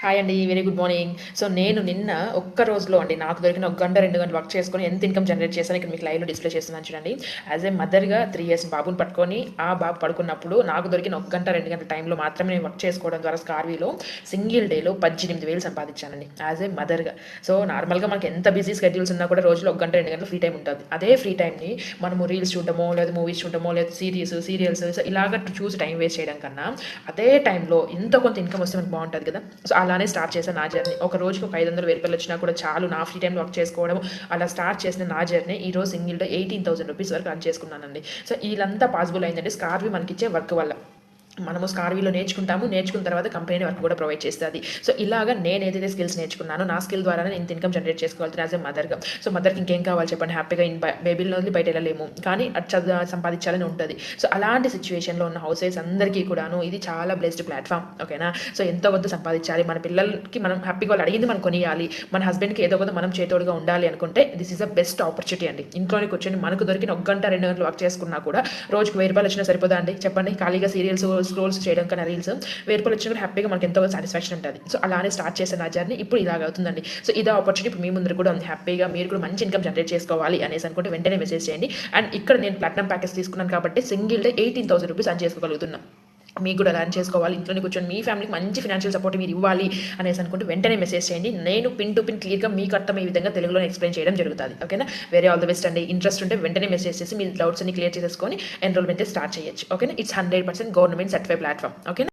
Hi అండి. Very good morning. So, నేను నిన్న ఒక్క రోజులో అండి నాకు దొరికిన ఒక గంట, 2 గంటలు వర్క్ చేసుకొని ఎంత ఇన్‌కమ్ జనరేట్ చేశానో ఇక్కడ మీకు లైవ్‌లో డిస్‌ప్లే చేస్తున్నాను చూడండి. యాస్ ఎ మదర్‌గా 3 ఇయర్స్ బాబుని పట్టుకొని, ఆ బాబు పడుకున్నప్పుడు నాకు దొరికిన ఒక గంట, 2 గంటల టైంలో మాత్రమే నేను వర్క్ చేసుకోవడం ద్వారా స్కార్వీలో సింగిల్ డేలో 18,000 సంపాదించానండి. యాస్ ఎ మదర్‌గా. సో, నార్మల్‌గా మనకి ఎంత బిజీ స్కెడ్యూల్స్ ఉన్నా కూడా రోజులో ఒక గంట, 2 గంటలు ఫ్రీ టైమ్ ఉంటది. అదే ఫ్రీ టైమ్‌ని మనము రీల్స్ చూడడమో, లేదా మూవీస్ చూడడమో, లేదా సీరియల్స్ సో, ఇలాగ చూసి టైం వేస్ట్ చేయడం కన్నా, అదే టైంలో ఎంతో కొంత ఇన్‌కమ్ వస్తే మనకు బావుంటది కదా! సో, అలానే స్టార్ట్ చేశాను నా జర్నీ. ఒక రోజుకి ఒక 500, 1000 వచ్చినా కూడా చాలు నా ఫ్రీ టైమ్‌లో వర్క్ చేసుకోవడం. అలా స్టార్ట్ చేసిన నా జర్నీ ఈరోజు సింగిల్ డే 18,000 రూపీస్ వరకు ఎర్న్ చేసుకున్నానండి. సో, ఇదంతా పాసిబుల్ అయిందండి స్కార్వి మనకిచ్చే వర్క్ వల్ల. మనము స్కార్వీలో నేర్చుకుంటాము. నేర్చుకున్న తర్వాత కంపెనీ వర్క్ కూడా ప్రొవైడ్ చేస్తది. సో, ఇలాగ నేను ఏదైతే స్కిల్స్ నేర్చుకున్నానో, నా స్కిల్ ద్వారానే నేను ఇంత ఇన్‌కమ్ జనరేట్ చేసుకోగలుగుతాను యాస్ ఎ మదర్‌గా. సో, మదర్‌కి ఇంకేం కావాలి చెప్పండి? హ్యాపీగా బేబీలని వదిలి బయట వెళ్ళలేము. కానీ సంపాదించాలని ఉంటది. సో, అలాంటి సిట్యుయేషన్‌లో ఉన్న హౌస్ వైఫ్స్ అందరికీ కూడాను ఇది చాలా బ్లెస్డ్ ప్లాట్‌ఫామ్. ఓకేనా? సో, ఎంతో కొంత సంపాదించాలి. మన పిల్లలకి మనం హ్యాపీగా వాళ్ళు అడిగింది మనం కొనియాలి. మన హస్బెండ్‌కి ఏదో కొంత మనం చేతోడుగా ఉండాలి అనుకుంటే this is the best opportunity అండి. ఇంట్లోనే కూర్చొని మనకు దొరికిన ఒక గంట, 2 గంటలు వర్క్ చేసుకున్నా కూడా రోజుకి రూ. 1000 వచ్చినా సరిపోదా అండి? చెప్పండి. ఖాళీగా సీరియల్స్ స్క్రోల్స్ చేయడం కన్నా రీల్స్ రూ. 1000 వచ్చినా కూడా హ్యాపీగా మనకు ఎంతో సాటిస్ఫాక్షన్ ఉంటది. సో, అలానే స్టార్ట్ చేశాను నా జర్నీ. ఇప్పుడు ఇలాగ అవుతుందండి. సో, ఇదే ఆపర్చునిటీ ఇప్పుడు మీ ముందర కూడా ఉంది. హ్యాపీగా మీరు కూడా మంచి ఇన్‌కమ్ జనరేట్ చేసుకోవాలి అనేసి అనుకుంటే వెంటనే మెసేజ్ చేయండి. అండ్ ఇక్కడ నేను ప్లాటినం ప్యాకేజ్ తీసుకున్నాను కాబట్టి సింగిల్ డే 18,000 రూపీస్ ఎర్న్ చేసుకోగలుగుతున్నా. మీకు కూడా ఎర్న్ చేసుకోవాలి. ఇంట్లోనే కూర్చొని మీ ఫ్యామిలీకి మంచి ఫినాన్షియల్ సపోర్ట్ మీరు ఇవ్వాలి అనేసి అనుకుంటే వెంటనే మెసేజ్ చేయండి. నేను పిన్ టు పిన్ క్లియర్‌గా మీకు అర్థమయ్యే విధంగా తెలుగులో ఎక్స్‌ప్లెయిన్ చేయడం జరుగుతది. ఓకేనా? వెరీ ఆల్ ది బెస్ట్ అండి. ఇంట్రెస్ట్ ఉంటే వెంటనే మెసేజ్ చేసి మీ డౌట్స్ అన్ని క్లియర్ చేసేసుకొని ఎన్రోల్‌మెంట్ స్టార్ట్ చేయొచ్చు. ఓకేనా? It's 100% government certified platform. ఓకేనా?